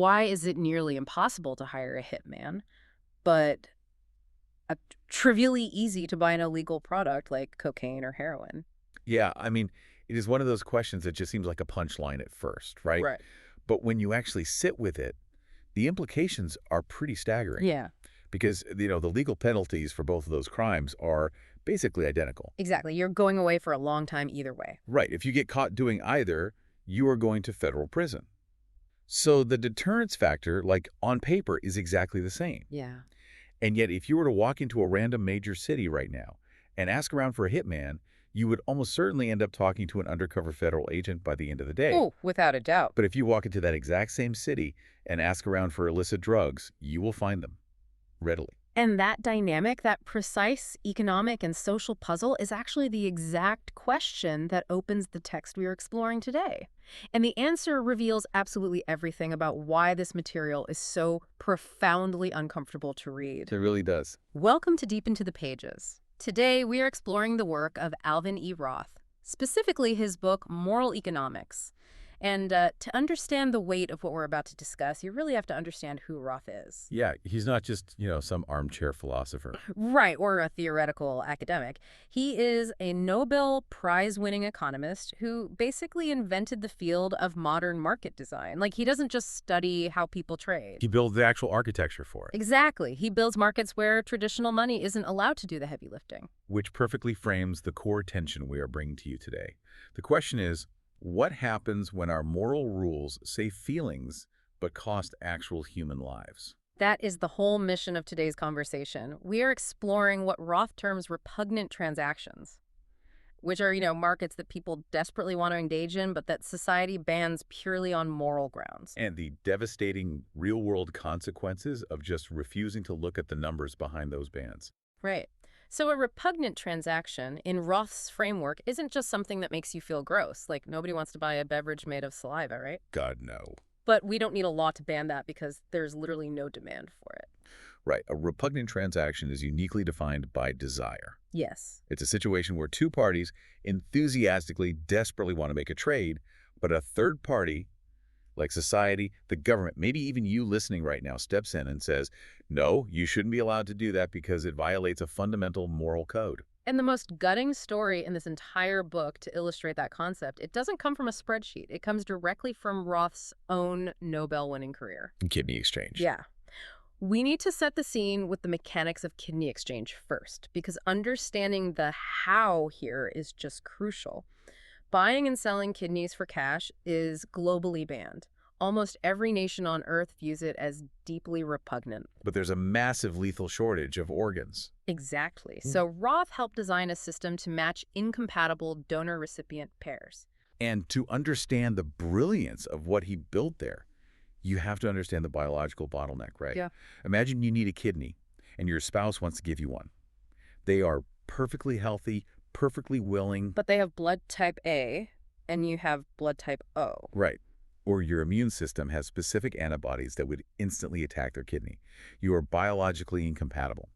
why is it nearly impossible to hire a hitman, but trivially easy to buy an illegal product like cocaine or heroin? Yeah, I mean, it is one of those questions that just seems like a punchline at first, right? Right. But when you actually sit with it, the implications are pretty staggering Yeah, because, the legal penalties for both of those crimes are basically identical. exactly. You're going away for a long time either way. Right. If you get caught doing either, you are going to federal prison. So the deterrence factor, like on paper, is exactly the same. Yeah. And yet, if you were to walk into a random major city right now and ask around for a hitman, you would almost certainly end up talking to an undercover federal agent by the end of the day. Oh, without a doubt. But if you walk into that exact same city and ask around for illicit drugs, you will find them readily. And that dynamic, that precise economic and social puzzle, is actually the exact question that opens the text we are exploring today. And the answer reveals absolutely everything about why this material is so profoundly uncomfortable to read. It really does. Welcome to Deep Into the Pages. Today, we are exploring the work of Alvin E. Roth, specifically his book, Moral Economics. And to understand the weight of what we're about to discuss, you really have to understand who Roth is. Yeah, he's not just, some armchair philosopher. Right, or a theoretical academic. He is a Nobel Prize-winning economist who basically invented the field of modern market design. Like, he doesn't just study how people trade. He built the actual architecture for it, Exactly. He builds markets where traditional money isn't allowed to do the heavy lifting. which perfectly frames the core tension we are bringing to you today. The question is, what happens when our moral rules save feelings but cost actual human lives? That is the whole mission of today's conversation. We are exploring what Roth terms repugnant transactions, which are, markets that people desperately want to engage in, but that society bans purely on moral grounds. And the devastating real-world consequences of just refusing to look at the numbers behind those bans. Right. So a repugnant transaction in Roth's framework isn't just something that makes you feel gross. Like, nobody wants to buy a beverage made of saliva, right? God, no. But we don't need a law to ban that because there's literally no demand for it. Right. A repugnant transaction is uniquely defined by desire. Yes. It's a situation where two parties enthusiastically, desperately want to make a trade, but a third party, like society, the government, maybe even you listening right now, steps in and says, no, you shouldn't be allowed to do that because it violates a fundamental moral code. And the most gutting story in this entire book to illustrate that concept, it doesn't come from a spreadsheet. It comes directly from Roth's own Nobel-winning career. Kidney exchange. Yeah. We need to set the scene with the mechanics of kidney exchange first, because understanding the how here is just crucial. Buying and selling kidneys for cash is globally banned. Almost every nation on Earth views it as deeply repugnant. But there's a massive lethal shortage of organs. Exactly. So Roth helped design a system to match incompatible donor-recipient pairs. And to understand the brilliance of what he built there, you have to understand the biological bottleneck, right? Yeah. Imagine you need a kidney and your spouse wants to give you one. They are perfectly healthy, perfectly willing. But they have blood type A, and you have blood type O. Right. Or your immune system has specific antibodies that would instantly attack their kidney. You are biologically incompatible.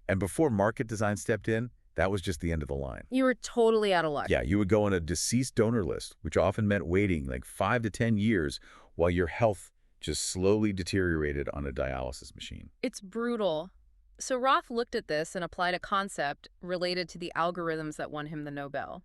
And before market design stepped in, that was just the end of the line. You were totally out of luck. Yeah, you would go on a deceased donor list, which often meant waiting like 5 to 10 years while your health just slowly deteriorated on a dialysis machine. It's brutal. So Roth looked at this and applied a concept related to the algorithms that won him the Nobel.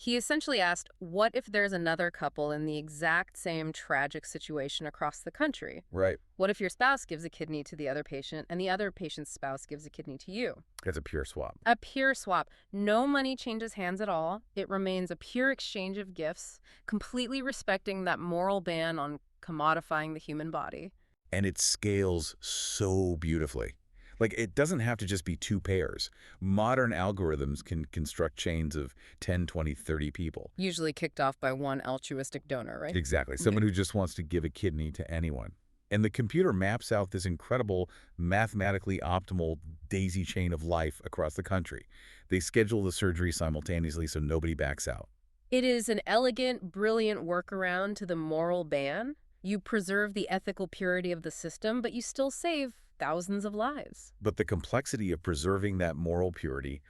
He essentially asked, what if there's another couple in the exact same tragic situation across the country? Right. What if your spouse gives a kidney to the other patient and the other patient's spouse gives a kidney to you? That's a pure swap. A pure swap. No money changes hands at all. It remains a pure exchange of gifts, completely respecting that moral ban on commodifying the human body. And it scales so beautifully. Like, it doesn't have to just be two pairs. Modern algorithms can construct chains of 10, 20, 30 people. Usually kicked off by one altruistic donor, right? Exactly. Someone who just wants to give a kidney to anyone. And the computer maps out this incredible, mathematically optimal daisy chain of life across the country. They schedule the surgery simultaneously so nobody backs out. It is an elegant, brilliant workaround to the moral ban. You preserve the ethical purity of the system, but you still save thousands of lives. But the complexity of preserving that moral purity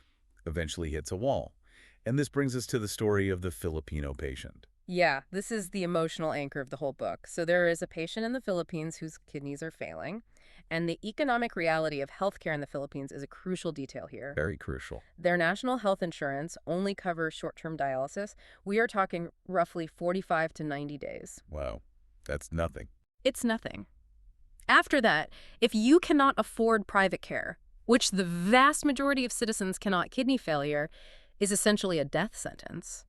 eventually hits a wall. And this brings us to the story of the Filipino patient. Yeah, this is the emotional anchor of the whole book. So there is a patient in the Philippines whose kidneys are failing, and the economic reality of healthcare in the Philippines is a crucial detail here. Very crucial. Their national health insurance only covers short-term dialysis. We are talking roughly 45 to 90 days. Wow. That's nothing. It's nothing. After that, if you cannot afford private care, which the vast majority of citizens cannot, kidney failure is essentially a death sentence.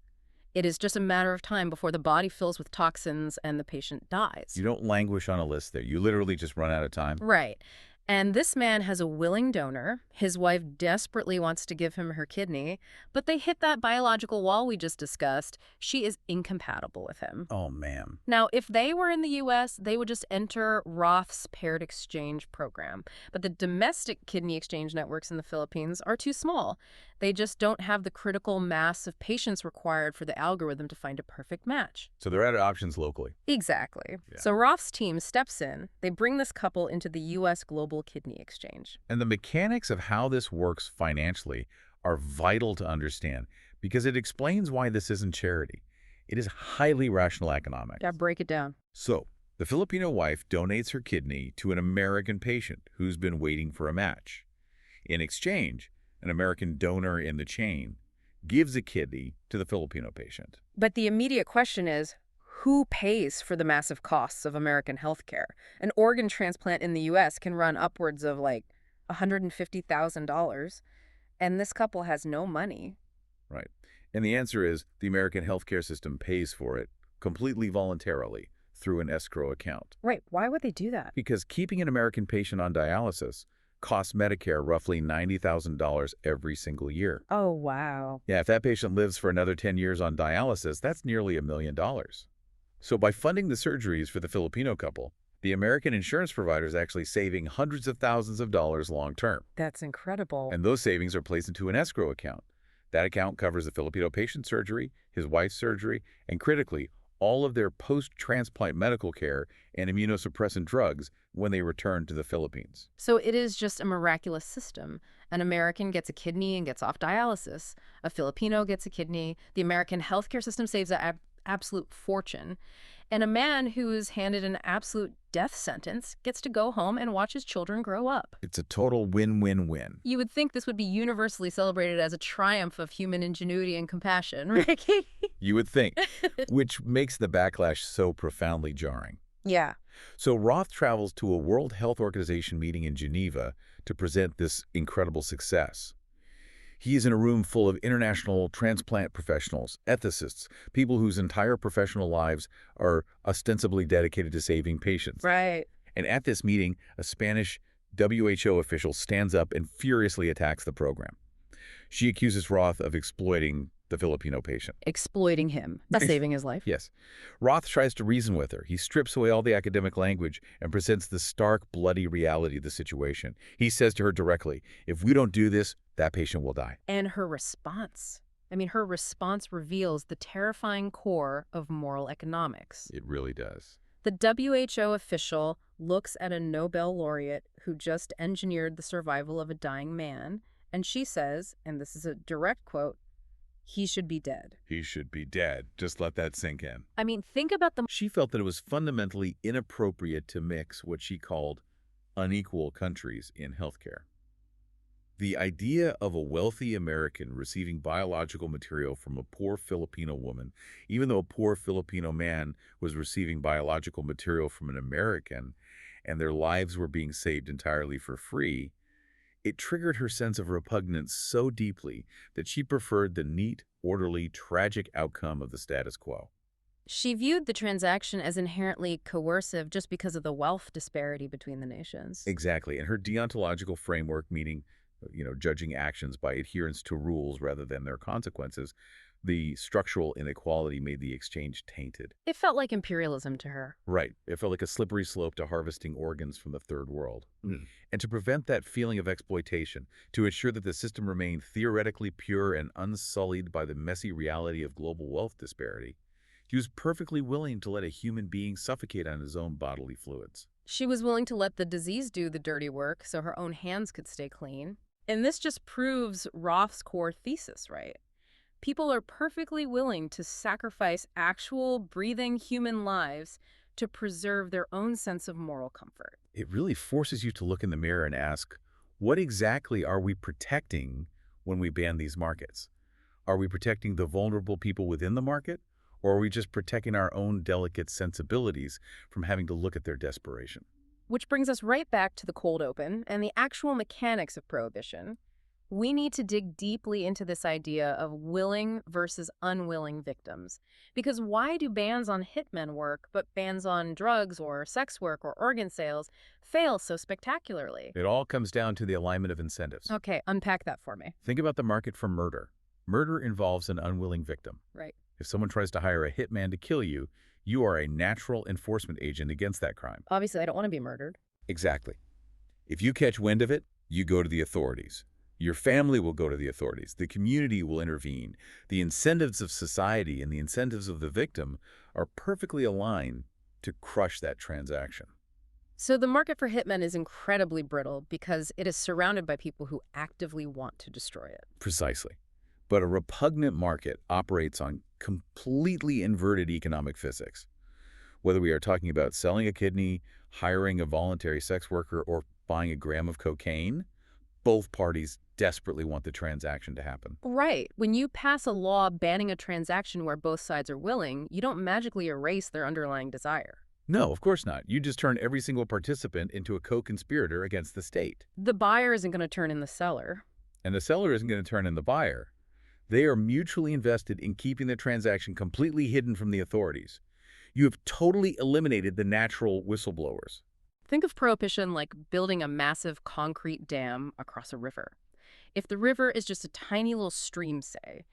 It is just a matter of time before the body fills with toxins and the patient dies. You don't languish on a list there. You literally just run out of time. Right. And this man has a willing donor. His wife desperately wants to give him her kidney, but they hit that biological wall we just discussed. She is incompatible with him. Oh, man. Now, if they were in the U.S., they would just enter Roth's paired exchange program. But the domestic kidney exchange networks in the Philippines are too small. They just don't have the critical mass of patients required for the algorithm to find a perfect match. So they're out of options locally. Exactly. Yeah. So Roth's team steps in. They bring this couple into the U.S. Global Kidney Exchange. And the mechanics of how this works financially are vital to understand because it explains why this isn't charity. It is highly rational economics. Yeah, break it down. So, the Filipino wife donates her kidney to an American patient who's been waiting for a match. In exchange, an American donor in the chain gives a kidney to the Filipino patient. But the immediate question is, who pays for the massive costs of American healthcare? An organ transplant in the U.S. can run upwards of like $150,000, and this couple has no money. Right. And the answer is the American healthcare system pays for it completely voluntarily through an escrow account. Right. Why would they do that? Because keeping an American patient on dialysis costs Medicare roughly $90,000 every single year. Oh, wow. Yeah, if that patient lives for another 10 years on dialysis, that's nearly $1 million. So by funding the surgeries for the Filipino couple, the American insurance provider is actually saving hundreds of thousands of dollars long term. That's incredible. And those savings are placed into an escrow account. That account covers the Filipino patient's surgery, his wife's surgery, and critically, all of their post-transplant medical care and immunosuppressant drugs when they return to the Philippines. So it is just a miraculous system. An American gets a kidney and gets off dialysis. A Filipino gets a kidney. The American healthcare system saves an absolute fortune. And a man who is handed an absolute death sentence gets to go home and watch his children grow up. It's a total win-win-win. You would think this would be universally celebrated as a triumph of human ingenuity and compassion, Ricky. You would think, which makes the backlash so profoundly jarring. Yeah. So Roth travels to a World Health Organization meeting in Geneva to present this incredible success. He is in a room full of international transplant professionals, ethicists, people whose entire professional lives are ostensibly dedicated to saving patients. Right. And at this meeting, a Spanish WHO official stands up and furiously attacks the program. She accuses Roth of exploiting the Filipino patient. Exploiting him, saving his life. Yes. Roth tries to reason with her. He strips away all the academic language and presents the stark, bloody reality of the situation. He says to her directly, if we don't do this, that patient will die. And her response. Her response reveals the terrifying core of moral economics. It really does. The WHO official looks at a Nobel laureate who just engineered the survival of a dying man, and she says, and this is a direct quote, he should be dead. He should be dead. Just let that sink in. Think about the... She felt that it was fundamentally inappropriate to mix what she called unequal countries in healthcare. The idea of a wealthy American receiving biological material from a poor Filipino woman, even though a poor Filipino man was receiving biological material from an American, and their lives were being saved entirely for free, it triggered her sense of repugnance so deeply that she preferred the neat, orderly, tragic outcome of the status quo. She viewed the transaction as inherently coercive just because of the wealth disparity between the nations. Exactly. And her deontological framework, meaning, judging actions by adherence to rules rather than their consequences, the structural inequality made the exchange tainted. It felt like imperialism to her. Right. It felt like a slippery slope to harvesting organs from the third world. And to prevent that feeling of exploitation, to ensure that the system remained theoretically pure and unsullied by the messy reality of global wealth disparity, she was perfectly willing to let a human being suffocate on his own bodily fluids. She was willing to let the disease do the dirty work so her own hands could stay clean. And this just proves Roth's core thesis, right? People are perfectly willing to sacrifice actual breathing human lives to preserve their own sense of moral comfort. It really forces you to look in the mirror and ask, what exactly are we protecting when we ban these markets? Are we protecting the vulnerable people within the market? Or are we just protecting our own delicate sensibilities from having to look at their desperation? Which brings us right back to the cold open and the actual mechanics of prohibition. We need to dig deeply into this idea of willing versus unwilling victims. Because why do bans on hitmen work, but bans on drugs or sex work or organ sales fail so spectacularly? It all comes down to the alignment of incentives. Okay, unpack that for me. Think about the market for murder. Murder involves an unwilling victim. Right. If someone tries to hire a hitman to kill you, you are a natural enforcement agent against that crime. Obviously, I don't want to be murdered. Exactly. If you catch wind of it, you go to the authorities. Your family will go to the authorities. The community will intervene. The incentives of society and the incentives of the victim are perfectly aligned to crush that transaction. So the market for hitmen is incredibly brittle because it is surrounded by people who actively want to destroy it. Precisely. But a repugnant market operates on completely inverted economic physics. Whether we are talking about selling a kidney, hiring a voluntary sex worker, or buying a gram of cocaine, both parties desperately want the transaction to happen. Right. When you pass a law banning a transaction where both sides are willing, you don't magically erase their underlying desire. No, of course not. You just turn every single participant into a co-conspirator against the state. The buyer isn't going to turn in the seller. And the seller isn't going to turn in the buyer. They are mutually invested in keeping the transaction completely hidden from the authorities. You have totally eliminated the natural whistleblowers. Think of prohibition like building a massive concrete dam across a river. If the river is just a tiny little stream, say,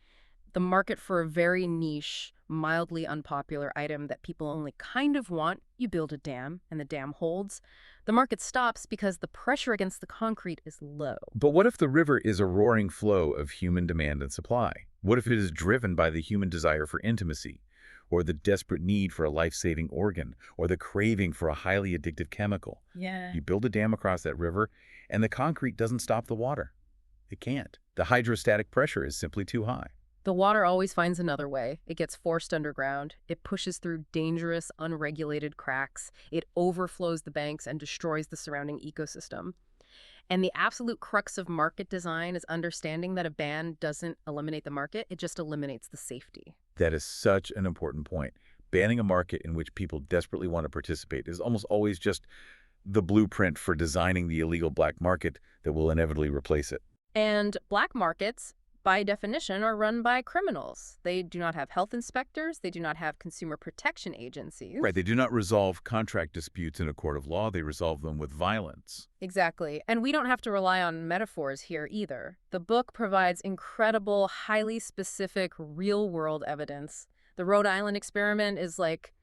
the market for a very niche, mildly unpopular item that people only kind of want, you build a dam and the dam holds. The market stops because the pressure against the concrete is low. But what if the river is a roaring flow of human demand and supply? What if it is driven by the human desire for intimacy, or the desperate need for a life-saving organ, or the craving for a highly addictive chemical? Yeah. You build a dam across that river, and the concrete doesn't stop the water. It can't. The hydrostatic pressure is simply too high. The water always finds another way. It gets forced underground. It pushes through dangerous, unregulated cracks. It overflows the banks and destroys the surrounding ecosystem. And the absolute crux of market design is understanding that a ban doesn't eliminate the market, it just eliminates the safety. That is such an important point. Banning a market in which people desperately want to participate is almost always just the blueprint for designing the illegal black market that will inevitably replace it. And black markets, by definition, are run by criminals. They do not have health inspectors. They do not have consumer protection agencies. Right, they do not resolve contract disputes in a court of law. They resolve them with violence. Exactly. And we don't have to rely on metaphors here either. The book provides incredible, highly specific, real-world evidence. The Rhode Island experiment is like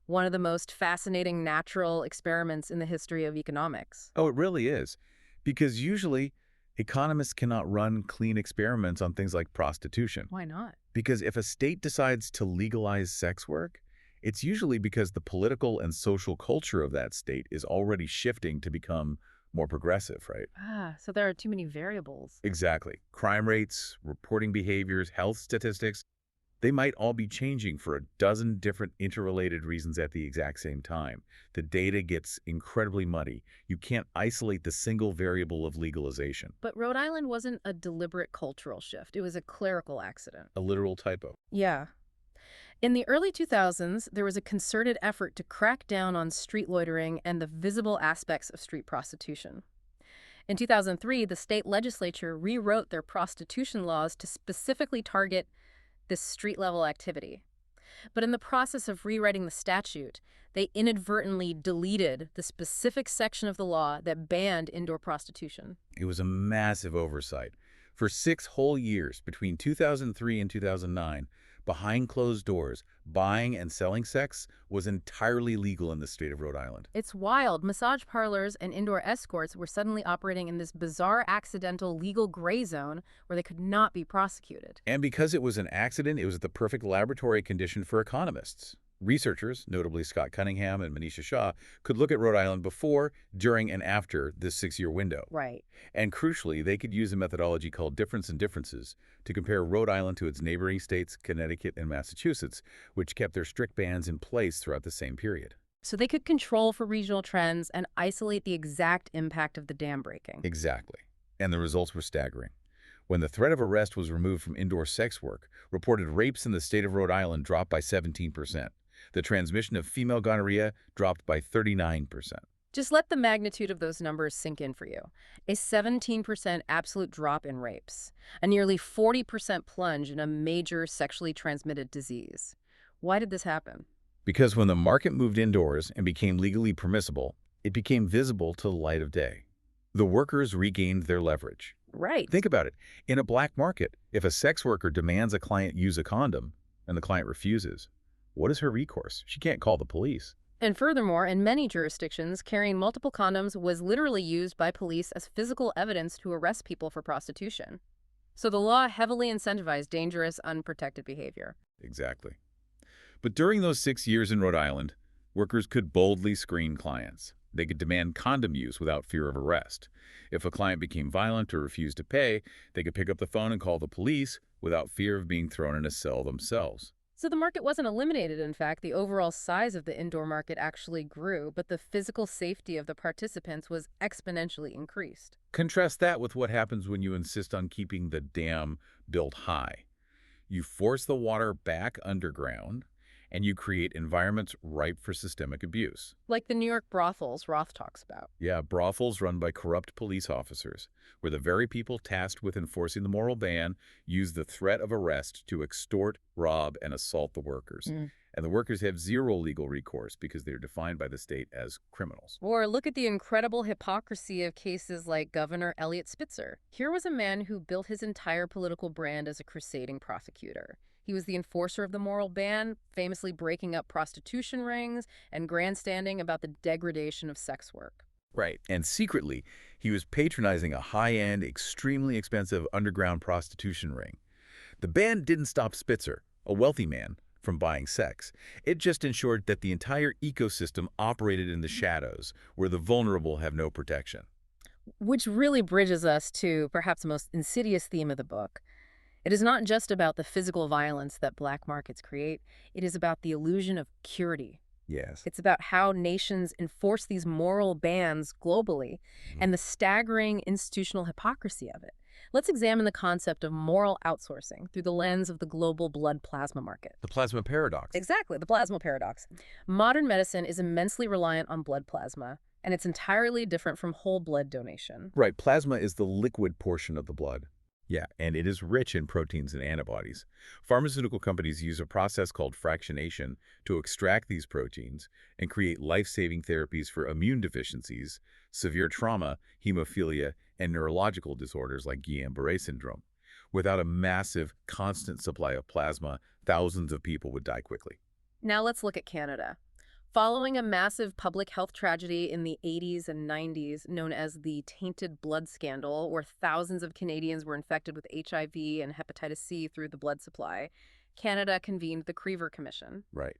one of the most fascinating natural experiments in the history of economics. Oh, it really is. Because usually, economists cannot run clean experiments on things like prostitution. Why not? Because if a state decides to legalize sex work, it's usually because the political and social culture of that state is already shifting to become more progressive, right? So there are too many variables. Exactly. Crime rates, reporting behaviors, health statistics, they might all be changing for a dozen different interrelated reasons at the exact same time. The data gets incredibly muddy. You can't isolate the single variable of legalization. But Rhode Island wasn't a deliberate cultural shift. It was a clerical accident. A literal typo. Yeah. In the early 2000s, there was a concerted effort to crack down on street loitering and the visible aspects of street prostitution. In 2003, the state legislature rewrote their prostitution laws to specifically target this street-level activity. But in the process of rewriting the statute, they inadvertently deleted the specific section of the law that banned indoor prostitution. It was a massive oversight. For 6 whole years, between 2003 and 2009, behind closed doors, buying and selling sex was entirely legal in the state of Rhode Island. It's wild. Massage parlors and indoor escorts were suddenly operating in this bizarre, accidental, legal gray zone where they could not be prosecuted. And because it was an accident, it was the perfect laboratory condition for economists. Researchers, notably Scott Cunningham and Manisha Shah, could look at Rhode Island before, during, and after this 6-year window. Right. And crucially, they could use a methodology called difference in differences to compare Rhode Island to its neighboring states, Connecticut and Massachusetts, which kept their strict bans in place throughout the same period. So they could control for regional trends and isolate the exact impact of the dam breaking. Exactly. And the results were staggering. When the threat of arrest was removed from indoor sex work, reported rapes in the state of Rhode Island dropped by 17%. The transmission of female gonorrhea dropped by 39%. Just let the magnitude of those numbers sink in for you. A 17% absolute drop in rapes, a nearly 40% plunge in a major sexually transmitted disease. Why did this happen? Because when the market moved indoors and became legally permissible, it became visible to the light of day. The workers regained their leverage. Right. Think about it. In a black market, if a sex worker demands a client use a condom and the client refuses, what is her recourse? She can't call the police. And furthermore, in many jurisdictions, carrying multiple condoms was literally used by police as physical evidence to arrest people for prostitution. So the law heavily incentivized dangerous, unprotected behavior. Exactly. But during those 6 years in Rhode Island, workers could boldly screen clients. They could demand condom use without fear of arrest. If a client became violent or refused to pay, they could pick up the phone and call the police without fear of being thrown in a cell themselves. So the market wasn't eliminated. In fact, the overall size of the indoor market actually grew, but the physical safety of the participants was exponentially increased. Contrast that with what happens when you insist on keeping the dam built high. You force the water back underground, and you create environments ripe for systemic abuse. Like the New York brothels Roth talks about. Yeah, brothels run by corrupt police officers, where the very people tasked with enforcing the moral ban use the threat of arrest to extort, rob, and assault the workers. And the workers have zero legal recourse because they are defined by the state as criminals. Or look at the incredible hypocrisy of cases like Governor Eliot Spitzer. Here was a man who built his entire political brand as a crusading prosecutor. He was the enforcer of the moral ban, famously breaking up prostitution rings and grandstanding about the degradation of sex work. Right. And secretly, he was patronizing a high-end, extremely expensive underground prostitution ring. The ban didn't stop Spitzer, a wealthy man, from buying sex. It just ensured that the entire ecosystem operated in the shadows, where the vulnerable have no protection. Which really bridges us to perhaps the most insidious theme of the book. It is not just about the physical violence that black markets create. It is about the illusion of purity. Yes. It's about how nations enforce these moral bans globally and the staggering institutional hypocrisy of it. Let's examine the concept of moral outsourcing through the lens of the global blood plasma market. The plasma paradox. Exactly, the plasma paradox. Modern medicine is immensely reliant on blood plasma, and it's entirely different from whole blood donation. Right. Plasma is the liquid portion of the blood. Yeah, and it is rich in proteins and antibodies. Pharmaceutical companies use a process called fractionation to extract these proteins and create life-saving therapies for immune deficiencies, severe trauma, hemophilia, and neurological disorders like Guillain-Barré syndrome. Without a massive, constant supply of plasma, thousands of people would die quickly. Now let's look at Canada. Following a massive public health tragedy in the 80s and 90s known as the tainted blood scandal, where thousands of Canadians were infected with HIV and hepatitis C through the blood supply, Canada convened the Crever Commission. Right.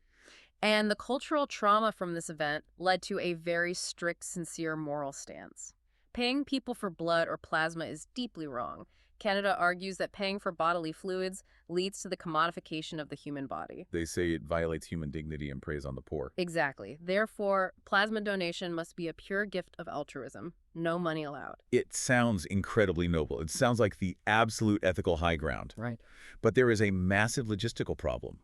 And the cultural trauma from this event led to a very strict, sincere moral stance. Paying people for blood or plasma is deeply wrong. Canada argues that paying for bodily fluids leads to the commodification of the human body. They say it violates human dignity and preys on the poor. Exactly. Therefore, plasma donation must be a pure gift of altruism. No money allowed. It sounds incredibly noble. It sounds like the absolute ethical high ground. Right. But there is a massive logistical problem.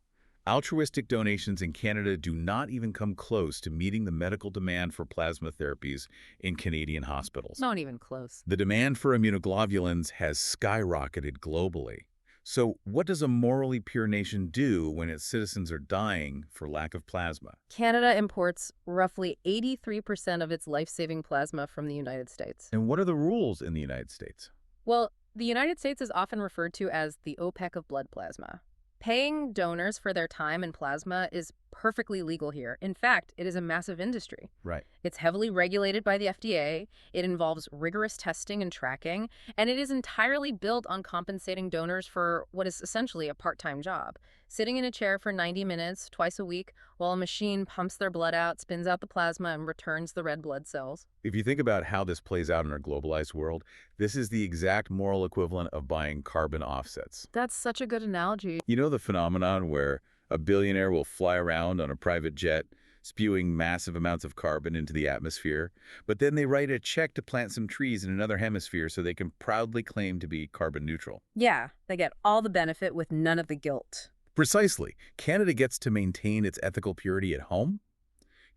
Altruistic donations in Canada do not even come close to meeting the medical demand for plasma therapies in Canadian hospitals. Not even close. The demand for immunoglobulins has skyrocketed globally. So what does a morally pure nation do when its citizens are dying for lack of plasma? Canada imports roughly 83% of its life-saving plasma from the United States. And what are the rules in the United States? Well, the United States is often referred to as the OPEC of blood plasma. Paying donors for their time and plasma is perfectly legal here. In fact, it is a massive industry. Right. It's heavily regulated by the FDA, it involves rigorous testing and tracking, and it is entirely built on compensating donors for what is essentially a part-time job, sitting in a chair for 90 minutes twice a week while a machine pumps their blood out, spins out the plasma, and returns the red blood cells. If you think about how this plays out in our globalized world, this is the exact moral equivalent of buying carbon offsets. That's such a good analogy. You know the phenomenon where a billionaire will fly around on a private jet, spewing massive amounts of carbon into the atmosphere, but then they write a check to plant some trees in another hemisphere so they can proudly claim to be carbon neutral. Yeah, they get all the benefit with none of the guilt. Precisely. Canada gets to maintain its ethical purity at home.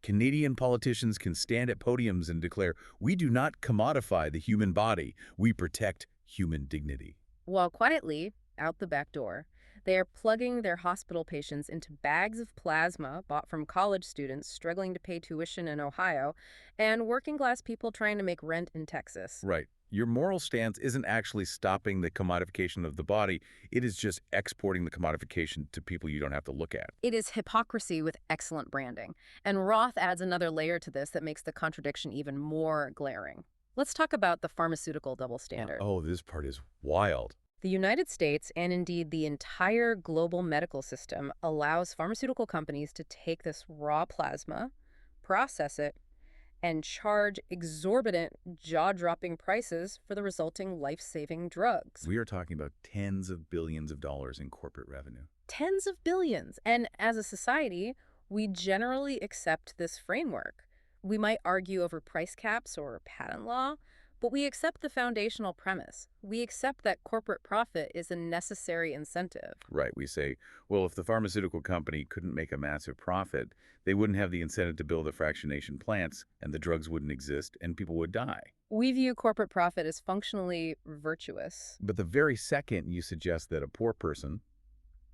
Canadian politicians can stand at podiums and declare, "We do not commodify the human body. We protect human dignity." While quietly, out the back door, they are plugging their hospital patients into bags of plasma bought from college students struggling to pay tuition in Ohio and working-class people trying to make rent in Texas. Right. Your moral stance isn't actually stopping the commodification of the body. It is just exporting the commodification to people you don't have to look at. It is hypocrisy with excellent branding. And Roth adds another layer to this that makes the contradiction even more glaring. Let's talk about the pharmaceutical double standard. Oh, this part is wild. The United States, and indeed the entire global medical system, allows pharmaceutical companies to take this raw plasma, process it, and charge exorbitant, jaw-dropping prices for the resulting life-saving drugs. We are talking about tens of billions of dollars in corporate revenue. Tens of billions. And as a society, we generally accept this framework. We might argue over price caps or patent law, but we accept the foundational premise. We accept that corporate profit is a necessary incentive. Right. We say, well, if the pharmaceutical company couldn't make a massive profit, they wouldn't have the incentive to build the fractionation plants, and the drugs wouldn't exist, and people would die. We view corporate profit as functionally virtuous. But the very second you suggest that a poor person,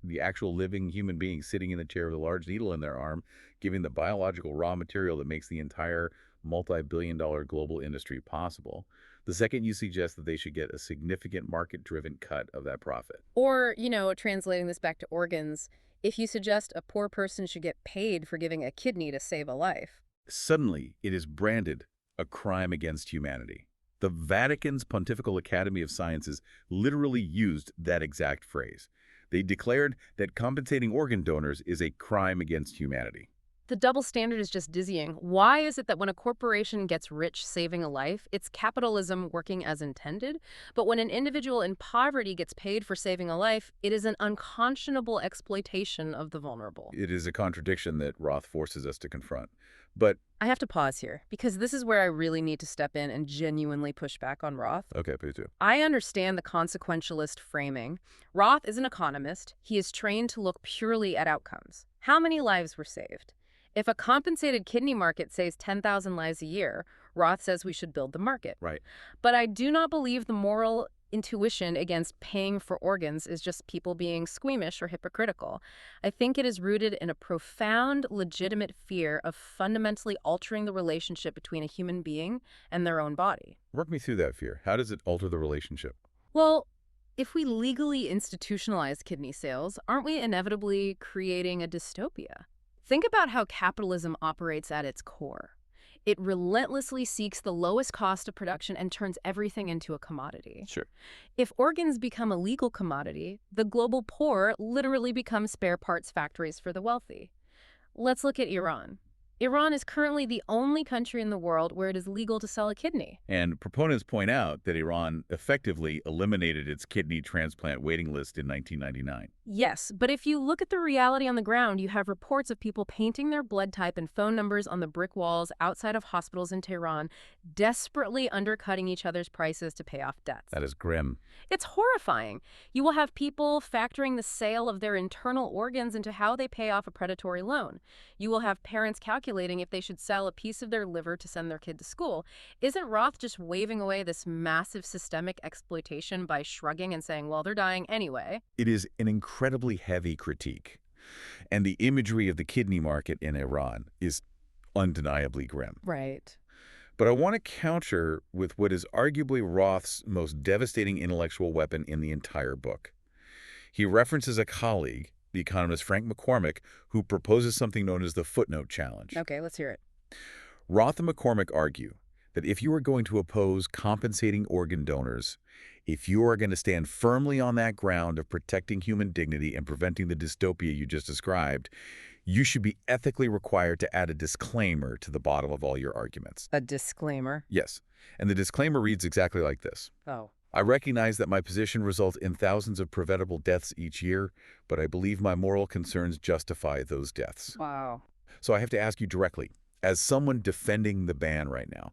the actual living human being sitting in the chair with a large needle in their arm, giving the biological raw material that makes the entire multi-billion-dollar global industry possible, the second you suggest that they should get a significant market-driven cut of that profit. Or, translating this back to organs, if you suggest a poor person should get paid for giving a kidney to save a life. Suddenly, it is branded a crime against humanity. The Vatican's Pontifical Academy of Sciences literally used that exact phrase. They declared that compensating organ donors is a crime against humanity. The double standard is just dizzying. Why is it that when a corporation gets rich saving a life, it's capitalism working as intended? But when an individual in poverty gets paid for saving a life, it is an unconscionable exploitation of the vulnerable. It is a contradiction that Roth forces us to confront. But I have to pause here, because this is where I really need to step in and genuinely push back on Roth. okay, please do. I understand the consequentialist framing. Roth is an economist. He is trained to look purely at outcomes. How many lives were saved? If a compensated kidney market saves 10,000 lives a year, Roth says we should build the market. Right. But I do not believe the moral intuition against paying for organs is just people being squeamish or hypocritical. I think it is rooted in a profound, legitimate fear of fundamentally altering the relationship between a human being and their own body. Work me through that fear. How does it alter the relationship? Well, if we legally institutionalize kidney sales, aren't we inevitably creating a dystopia? Think about how capitalism operates at its core. It relentlessly seeks the lowest cost of production and turns everything into a commodity. Sure. If organs become a legal commodity, the global poor literally become spare parts factories for the wealthy. Let's look at Iran. Iran is currently the only country in the world where it is legal to sell a kidney. And proponents point out that Iran effectively eliminated its kidney transplant waiting list in 1999. Yes, but if you look at the reality on the ground, you have reports of people painting their blood type and phone numbers on the brick walls outside of hospitals in Tehran, desperately undercutting each other's prices to pay off debts. That is grim. It's horrifying. You will have people factoring the sale of their internal organs into how they pay off a predatory loan. You will have parents calculating if they should sell a piece of their liver to send their kid to school. Isn't Roth just waving away this massive systemic exploitation by shrugging and saying, well, they're dying anyway? It is an incredibly heavy critique. And the imagery of the kidney market in Iran is undeniably grim. Right. But I want to counter with what is arguably Roth's most devastating intellectual weapon in the entire book. He references a colleague, the economist Frank McCormick, who proposes something known as the footnote challenge. Okay, let's hear it. Roth and McCormick argue that if you are going to oppose compensating organ donors, if you are going to stand firmly on that ground of protecting human dignity and preventing the dystopia you just described, you should be ethically required to add a disclaimer to the bottom of all your arguments. A disclaimer? Yes, and the disclaimer reads exactly like this. Oh. I recognize that my position results in thousands of preventable deaths each year, but I believe my moral concerns justify those deaths. Wow. So I have to ask you directly, as someone defending the ban right now,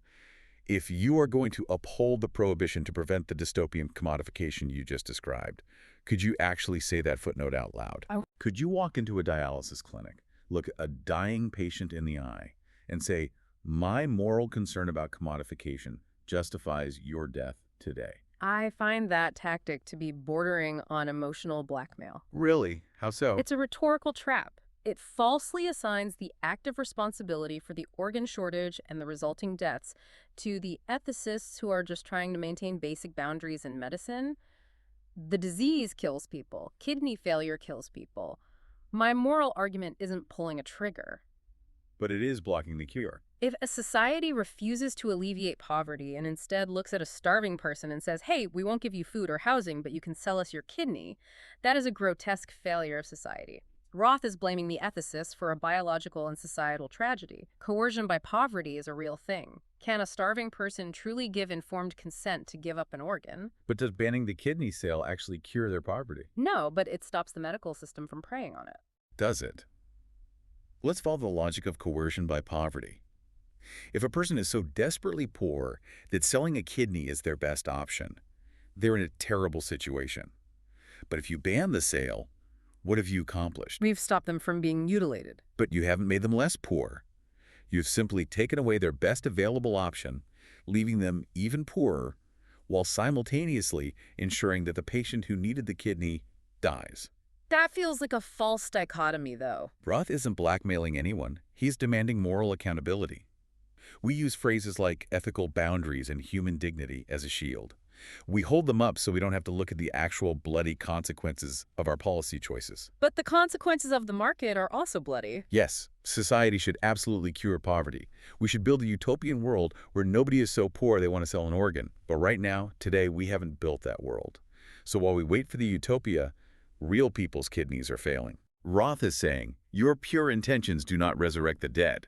if you are going to uphold the prohibition to prevent the dystopian commodification you just described, could you actually say that footnote out loud? Could you walk into a dialysis clinic, look a dying patient in the eye, and say, my moral concern about commodification justifies your death today? I find that tactic to be bordering on emotional blackmail. Really? How so? It's a rhetorical trap. It falsely assigns the active responsibility for the organ shortage and the resulting deaths to the ethicists who are just trying to maintain basic boundaries in medicine. The disease kills people. Kidney failure kills people. My moral argument isn't pulling a trigger. But it is blocking the cure. If a society refuses to alleviate poverty and instead looks at a starving person and says, hey, we won't give you food or housing, but you can sell us your kidney, that is a grotesque failure of society. Roth is blaming the ethicists for a biological and societal tragedy. Coercion by poverty is a real thing. Can a starving person truly give informed consent to give up an organ? But does banning the kidney sale actually cure their poverty? No, but it stops the medical system from preying on it. Does it? Let's follow the logic of coercion by poverty. If a person is so desperately poor that selling a kidney is their best option, they're in a terrible situation. But if you ban the sale, what have you accomplished? We've stopped them from being mutilated. But you haven't made them less poor. You've simply taken away their best available option, leaving them even poorer, while simultaneously ensuring that the patient who needed the kidney dies. That feels like a false dichotomy, though. Roth isn't blackmailing anyone. He's demanding moral accountability. We use phrases like ethical boundaries and human dignity as a shield. We hold them up so we don't have to look at the actual bloody consequences of our policy choices. But the consequences of the market are also bloody. Yes, society should absolutely cure poverty. We should build a utopian world where nobody is so poor they want to sell an organ. But right now, today, we haven't built that world. So while we wait for the utopia, real people's kidneys are failing. Roth is saying, your pure intentions do not resurrect the dead.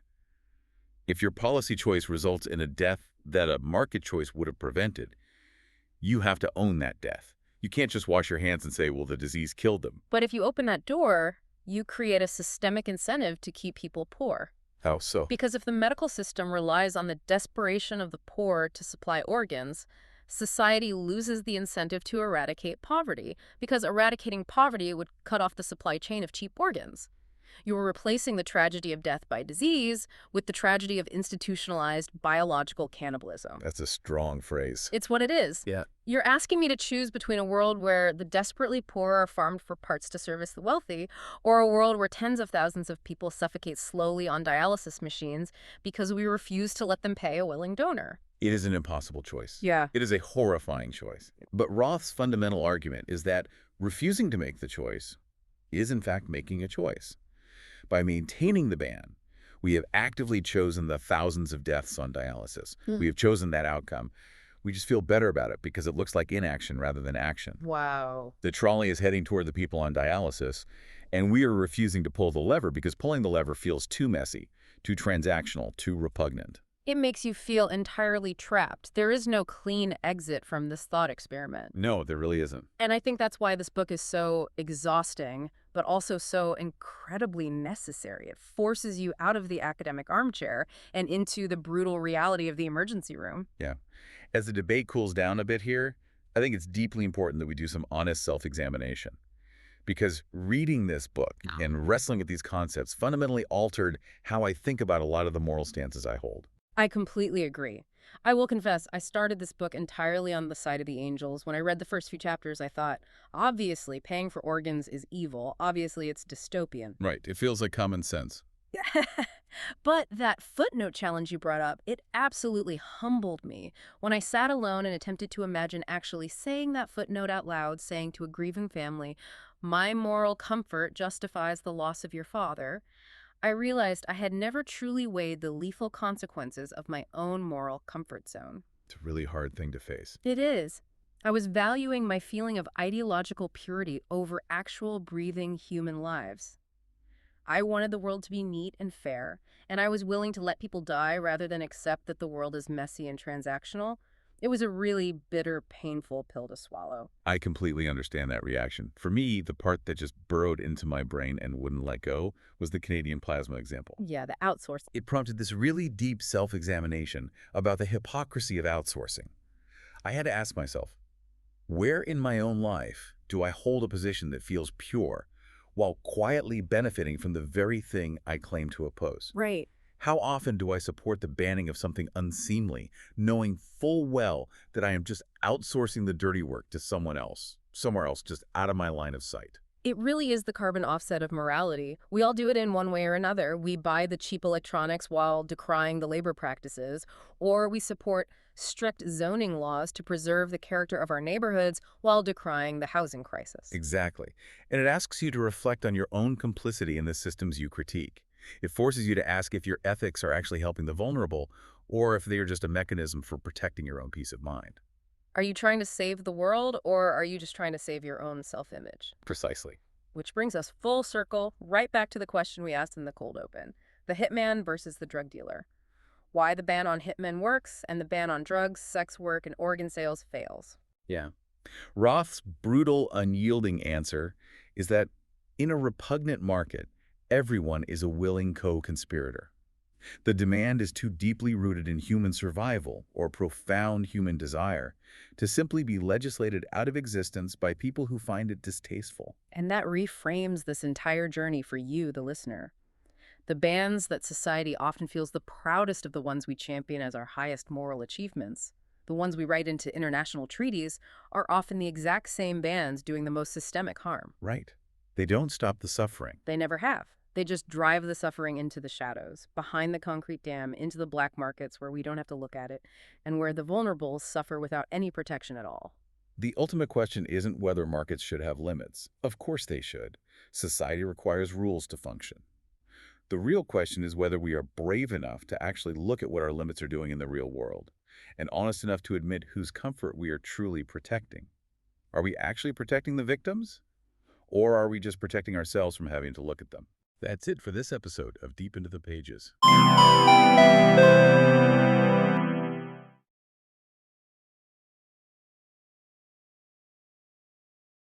If your policy choice results in a death that a market choice would have prevented, you have to own that death. You can't just wash your hands and say, well, the disease killed them. But if you open that door, you create a systemic incentive to keep people poor. How so? Because if the medical system relies on the desperation of the poor to supply organs, society loses the incentive to eradicate poverty, because eradicating poverty would cut off the supply chain of cheap organs. You are replacing the tragedy of death by disease with the tragedy of institutionalized biological cannibalism. That's a strong phrase. It's what it is. Yeah. You're asking me to choose between a world where the desperately poor are farmed for parts to service the wealthy, or a world where tens of thousands of people suffocate slowly on dialysis machines because we refuse to let them pay a willing donor. It is an impossible choice. Yeah. It is a horrifying choice. But Roth's fundamental argument is that refusing to make the choice is in fact making a choice. By maintaining the ban, we have actively chosen the thousands of deaths on dialysis. We have chosen that outcome. We just feel better about it because it looks like inaction rather than action. Wow. The trolley is heading toward the people on dialysis, and we are refusing to pull the lever because pulling the lever feels too messy, too transactional, too repugnant. It makes you feel entirely trapped. There is no clean exit from this thought experiment. No, there really isn't. And I think that's why this book is so exhausting, but also so incredibly necessary. It forces you out of the academic armchair and into the brutal reality of the emergency room. Yeah. As the debate cools down a bit here, I think it's deeply important that we do some honest self-examination. Because reading this book and wrestling with these concepts fundamentally altered how I think about a lot of the moral stances I hold. I completely agree. I will confess, I started this book entirely on the side of the angels. When I read the first few chapters, I thought, obviously, paying for organs is evil. Obviously, it's dystopian. Right. It feels like common sense. But that footnote challenge you brought up, it absolutely humbled me. When I sat alone and attempted to imagine actually saying that footnote out loud, saying to a grieving family, My moral comfort justifies the loss of your father, I realized I had never truly weighed the lethal consequences of my own moral comfort zone. It's a really hard thing to face. It is. I was valuing my feeling of ideological purity over actual breathing human lives. I wanted the world to be neat and fair, and I was willing to let people die rather than accept that the world is messy and transactional. It was a really bitter, painful pill to swallow. I completely understand that reaction. For me, the part that just burrowed into my brain and wouldn't let go was the Canadian plasma example. Yeah, the outsourcing. It prompted this really deep self-examination about the hypocrisy of outsourcing. I had to ask myself, where in my own life do I hold a position that feels pure while quietly benefiting from the very thing I claim to oppose? Right. How often do I support the banning of something unseemly, knowing full well that I am just outsourcing the dirty work to someone else, somewhere else, just out of my line of sight? It really is the carbon offset of morality. We all do it in one way or another. We buy the cheap electronics while decrying the labor practices, or we support strict zoning laws to preserve the character of our neighborhoods while decrying the housing crisis. Exactly. And it asks you to reflect on your own complicity in the systems you critique. It forces you to ask if your ethics are actually helping the vulnerable, or if they are just a mechanism for protecting your own peace of mind. Are you trying to save the world, or are you just trying to save your own self-image? Precisely. Which brings us full circle right back to the question we asked in the cold open. The hitman versus the drug dealer. Why the ban on hitmen works and the ban on drugs, sex work, and organ sales fails. Yeah. Roth's brutal, unyielding answer is that in a repugnant market, everyone is a willing co-conspirator. The demand is too deeply rooted in human survival or profound human desire to simply be legislated out of existence by people who find it distasteful. And that reframes this entire journey for you, the listener. The bans that society often feels the proudest of the ones we champion as our highest moral achievements, the ones we write into international treaties, are often the exact same bans doing the most systemic harm. Right. They don't stop the suffering. They never have. They just drive the suffering into the shadows, behind the concrete dam, into the black markets where we don't have to look at it, and where the vulnerable suffer without any protection at all. The ultimate question isn't whether markets should have limits. Of course they should. Society requires rules to function. The real question is whether we are brave enough to actually look at what our limits are doing in the real world, and honest enough to admit whose comfort we are truly protecting. Are we actually protecting the victims? Or are we just protecting ourselves from having to look at them? That's it for this episode of Deep Into the Pages.